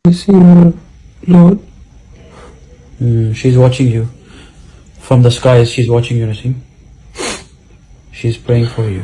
Name, Lord. She's watching you. From the skies, she's watching you, Nasim. She's praying for you.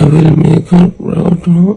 I will make her proud now.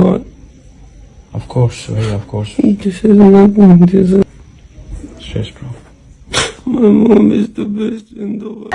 Lord. Of course, very of course. This is nothing. This is. Yes, bro. My mom is the best in the world.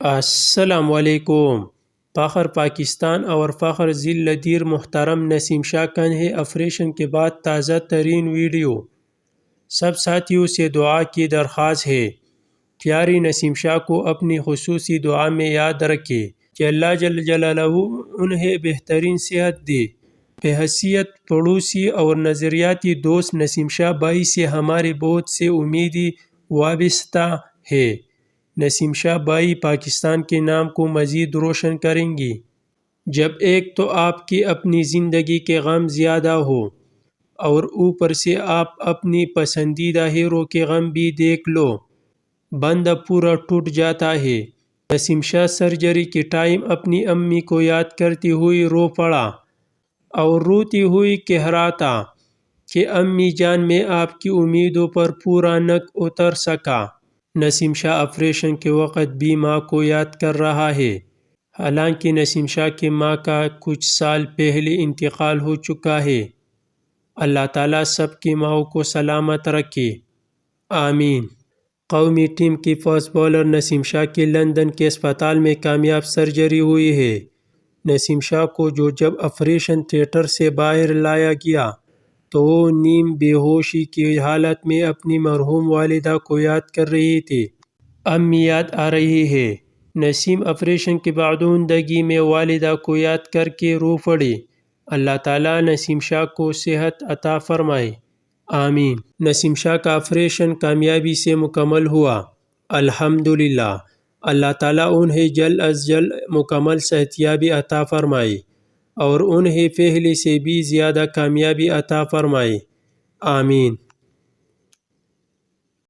السلام علیکم. فخر پاکستان اور فخر ذی دیر محترم نسیم شاہ کنہے operation کے بعد تازہ ترین ویڈیو. سب ساتھیوں سے دعا کی درخواست ہے. پیاری نسیم شاہ کو اپنی خصوصی دعا میں یاد رکھے کہ اللہ جل جلالہ انہیں بہترین صحت دے. بحیثیت پڑوسی اور نظریاتی دوست نسیم شاہ بائی سے ہمارے بہت سے امیدی وابستہ ہے. نسیم شاہ بائی پاکستان کے نام کو مزید روشن کریں گی. جب ایک تو آپ کی اپنی زندگی کے غم زیادہ ہو اور اوپر سے آپ اپنی پسندیدہ ہیرو کے غم بھی دیکھ لو، بندہ پورا ٹوٹ جاتا ہے. نسیم شاہ سرجری کے ٹائم اپنی امی کو یاد کرتی ہوئی رو پڑا اور روتی ہوئی کہہ رہا تھا کہ امی جان میں آپ کی امیدوں پر پورا نہ اتر سکا. نسیم شاہ آپریشن کے وقت بھی ماں کو یاد کر رہا ہے. حالانکہ نسیم شاہ کی ماں کا کچھ سال پہلے انتقال ہو چکا ہے. اللہ تعالیٰ سب کی ماؤں کو سلامت رکھے، آمین. قومی ٹیم کی فاسٹ بالر نسیم شاہ کی لندن کے اسپتال میں کامیاب سرجری ہوئی ہے. نسیم شاہ کو جب آپریشن تھیٹر سے باہر لایا گیا تو وہ نیم بے ہوشی کی حالت میں اپنی مرحوم والدہ کو یاد کر رہی تھی. امی یاد آ رہی ہے. نسیم آپریشن کے بعد زندگی میں والدہ کو یاد کر کے رو پڑے. اللہ تعالیٰ نسیم شاہ کو صحت عطا فرمائے، آمین. نسیم شاہ کا آپریشن کامیابی سے مکمل ہوا، الحمدللہ. اللہ تعالیٰ انہیں جلد از جلد مکمل صحتیابی عطا فرمائے اور انہیں پہلے سے بھی زیادہ کامیابی عطا فرمائے، آمین.